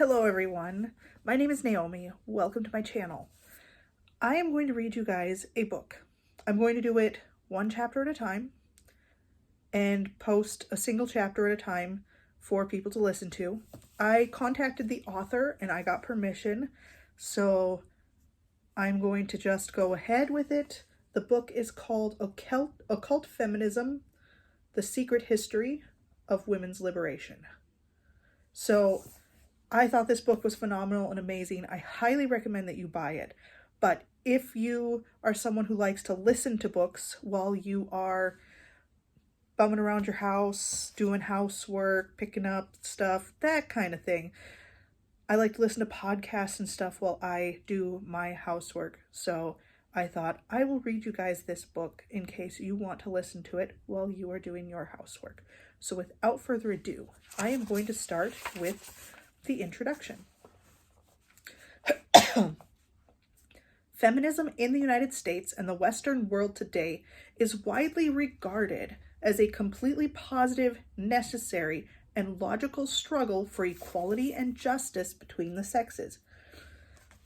Hello everyone, my name is Naomi. Welcome to my channel. I am going to read you guys a book. I'm going to do it one chapter at a time and post a single chapter at a time for people to listen to. I contacted the author and I got permission, so I'm going to just go ahead with it. The book is called Occult Feminism, The Secret History of Women's Liberation. So I thought this book was phenomenal and amazing. I highly recommend that you buy it. But if you are someone who likes to listen to books while you are bumming around your house, doing housework, picking up stuff, that kind of thing, I like to listen to podcasts and stuff while I do my housework. So I thought I will read you guys this book in case you want to listen to it while you are doing your housework. So without further ado, I am going to start with the introduction. Feminism in the United States and the Western world today is widely regarded as a completely positive, necessary, and logical struggle for equality and justice between the sexes.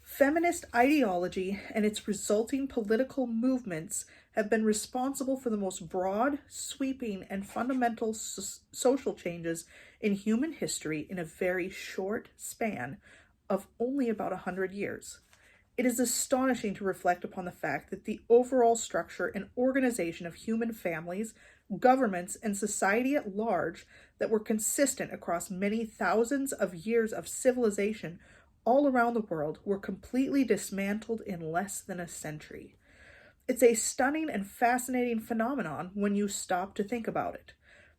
Feminist ideology and its resulting political movements have been responsible for the most broad, sweeping, and fundamental social changes in human history in a very short span of only about 100 years. It is astonishing to reflect upon the fact that the overall structure and organization of human families, governments, and society at large that were consistent across many thousands of years of civilization all around the world were completely dismantled in less than a century. It's a stunning and fascinating phenomenon when you stop to think about it.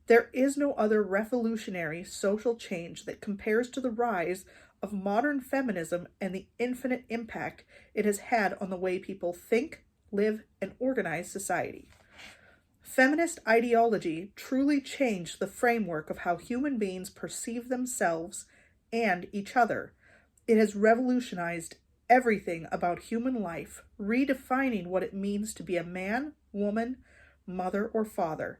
There is no other revolutionary social change that compares to the rise of modern feminism and the infinite impact it has had on the way people think, live, and organize society. Feminist ideology truly changed the framework of how human beings perceive themselves and each other. It has revolutionized everything about human life, redefining what it means to be a man, woman, mother, or father.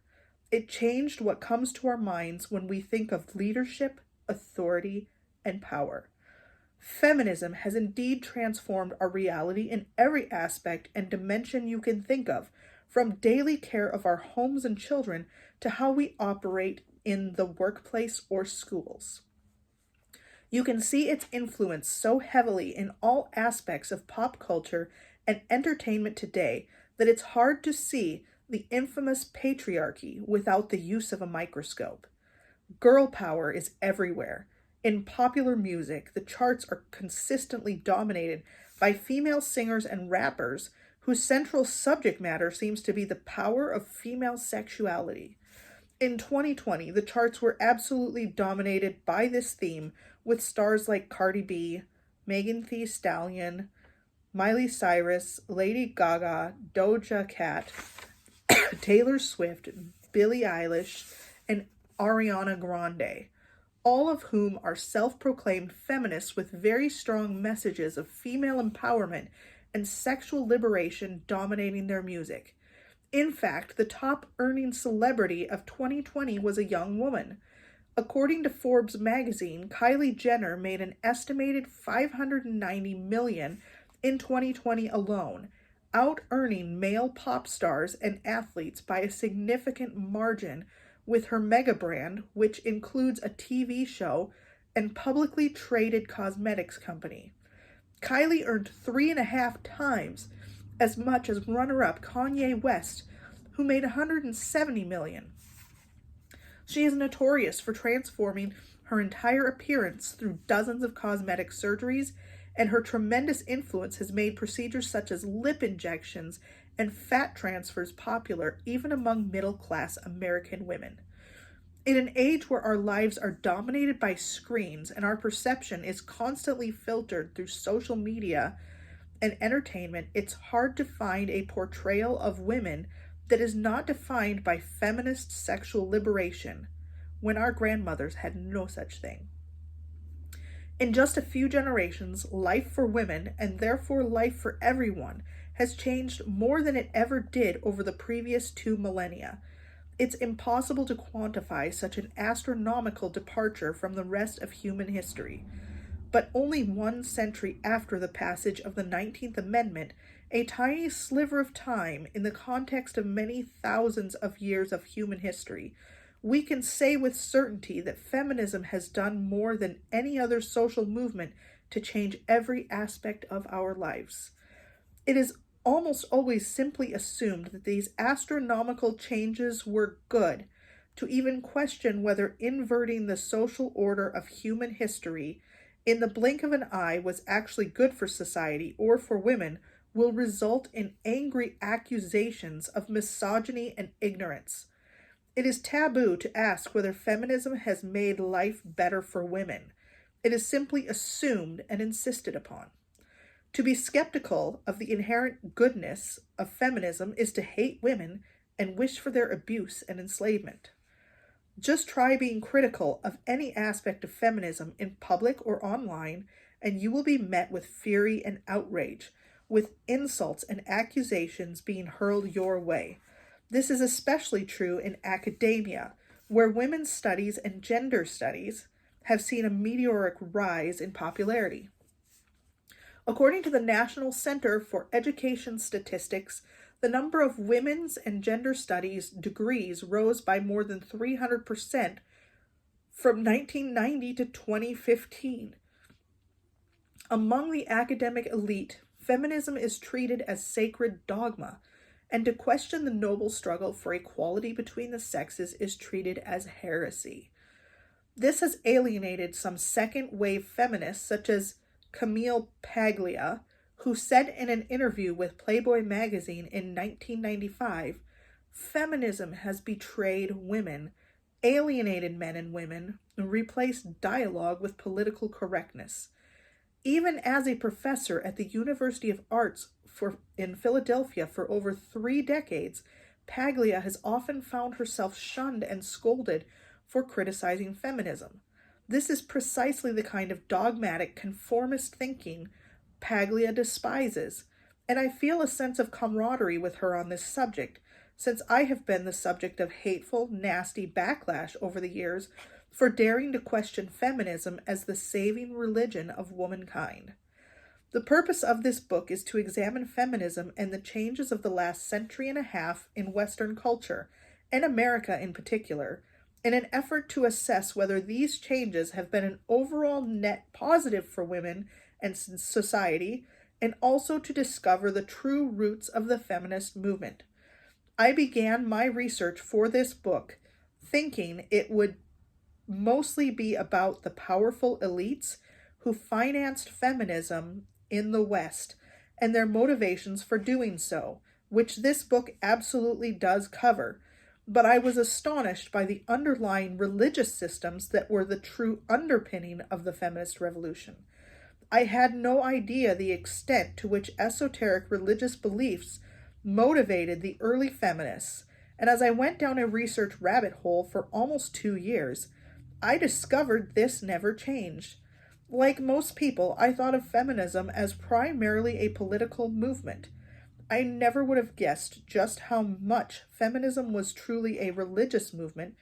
It changed what comes to our minds when we think of leadership, authority, and power. Feminism has indeed transformed our reality in every aspect and dimension you can think of, from daily care of our homes and children to how we operate in the workplace or schools. You can see its influence so heavily in all aspects of pop culture and entertainment today that it's hard to see the infamous patriarchy without the use of a microscope. Girl power is everywhere. In popular music, the charts are consistently dominated by female singers and rappers whose central subject matter seems to be the power of female sexuality. In 2020, the charts were absolutely dominated by this theme, with stars like Cardi B, Megan Thee Stallion, Miley Cyrus, Lady Gaga, Doja Cat, Taylor Swift, Billie Eilish, and Ariana Grande, all of whom are self-proclaimed feminists with very strong messages of female empowerment and sexual liberation dominating their music. In fact, the top earning celebrity of 2020 was a young woman. According to Forbes magazine, Kylie Jenner made an estimated $590 million in 2020 alone, out-earning male pop stars and athletes by a significant margin with her mega brand, which includes a TV show and publicly traded cosmetics company. Kylie earned 3.5 times as much as runner-up Kanye West, who made $170 million. She is notorious for transforming her entire appearance through dozens of cosmetic surgeries, and her tremendous influence has made procedures such as lip injections and fat transfers popular even among middle-class American women. In an age where our lives are dominated by screens and our perception is constantly filtered through social media and entertainment, it's hard to find a portrayal of women that is not defined by feminist sexual liberation, when our grandmothers had no such thing. In just a few generations, life for women, and therefore life for everyone, has changed more than it ever did over the previous 2 millennia. It's impossible to quantify such an astronomical departure from the rest of human history. but only 1 century after the passage of the 19th Amendment, a tiny sliver of time in the context of many thousands of years of human history, we can say with certainty that feminism has done more than any other social movement to change every aspect of our lives. It is almost always simply assumed that these astronomical changes were good. To even question whether inverting the social order of human history in the blink of an eye was actually good for society or for women will result in angry accusations of misogyny and ignorance. It is taboo to ask whether feminism has made life better for women. It is simply assumed and insisted upon. To be skeptical of the inherent goodness of feminism is to hate women and wish for their abuse and enslavement. Just try being critical of any aspect of feminism in public or online, and you will be met with fury and outrage, with insults and accusations being hurled your way. This is especially true in academia, where women's studies and gender studies have seen a meteoric rise in popularity. According to the National Center for Education Statistics, the number of women's and gender studies degrees rose by more than 300% from 1990 to 2015. Among the academic elite, feminism is treated as sacred dogma, and to question the noble struggle for equality between the sexes is treated as heresy. This has alienated some second-wave feminists such as Camille Paglia, who said in an interview with Playboy magazine in 1995, "Feminism has betrayed women, alienated men and women, and replaced dialogue with political correctness." Even as a professor at the University of Arts in Philadelphia for over 3 decades, Paglia has often found herself shunned and scolded for criticizing feminism. This is precisely the kind of dogmatic, conformist thinking Paglia despises, and I feel a sense of camaraderie with her on this subject, since I have been the subject of hateful, nasty backlash over the years for daring to question feminism as the saving religion of womankind. The purpose of this book is to examine feminism and the changes of the last century and a half in Western culture, and America in particular, in an effort to assess whether these changes have been an overall net positive for women and society, and also to discover the true roots of the feminist movement. I began my research for this book thinking it would mostly be about the powerful elites who financed feminism in the West and their motivations for doing so, which this book absolutely does cover. But I was astonished by the underlying religious systems that were the true underpinning of the feminist revolution. I had no idea the extent to which esoteric religious beliefs motivated the early feminists, and as I went down a research rabbit hole for almost 2 years, I discovered this never changed. Like most people, I thought of feminism as primarily a political movement. I never would have guessed just how much feminism was truly a religious movement,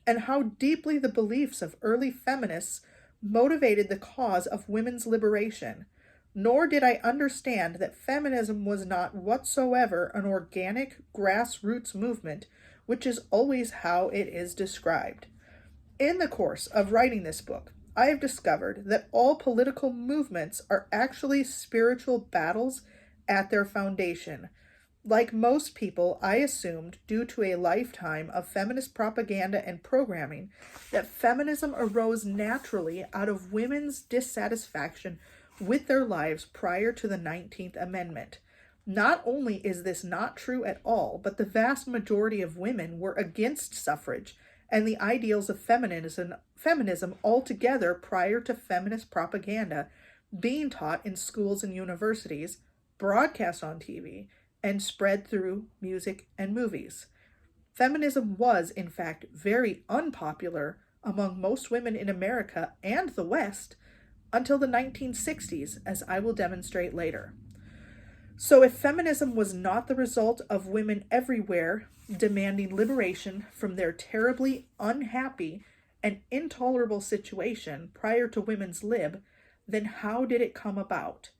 and how deeply the beliefs of early feminists motivated the cause of women's liberation. Nor did I understand that feminism was not whatsoever an organic grassroots movement, which is always how it is described. In the course of writing this book, I have discovered that all political movements are actually spiritual battles at their foundation. Like most people, I assumed, due to a lifetime of feminist propaganda and programming, that feminism arose naturally out of women's dissatisfaction with their lives prior to the 19th Amendment. Not only is this not true at all, but the vast majority of women were against suffrage and the ideals of feminism altogether prior to feminist propaganda being taught in schools and universities, broadcast on TV, and spread through music and movies. Feminism was, in fact, very unpopular among most women in America and the West until the 1960s, as I will demonstrate later. So if feminism was not the result of women everywhere demanding liberation from their terribly unhappy and intolerable situation prior to women's lib, then how did it come about?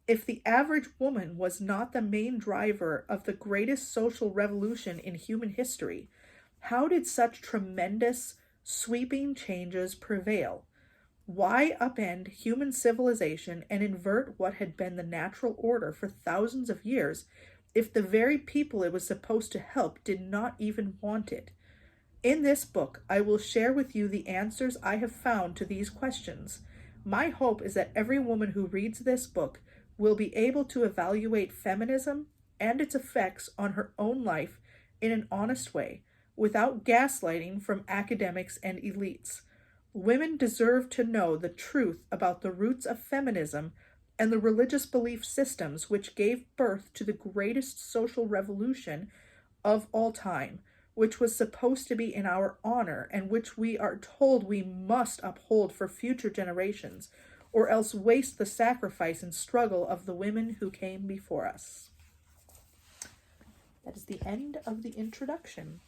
If the average woman was not the main driver of the greatest social revolution in human history, how did such tremendous, sweeping changes prevail? Why upend human civilization and invert what had been the natural order for thousands of years if the very people it was supposed to help did not even want it? In this book, I will share with you the answers I have found to these questions. My hope is that every woman who reads this book will be able to evaluate feminism and its effects on her own life in an honest way, without gaslighting from academics and elites. Women deserve to know the truth about the roots of feminism and the religious belief systems which gave birth to the greatest social revolution of all time, which was supposed to be in our honor and which we are told we must uphold for future generations, or else waste the sacrifice and struggle of the women who came before us. That is the end of the introduction.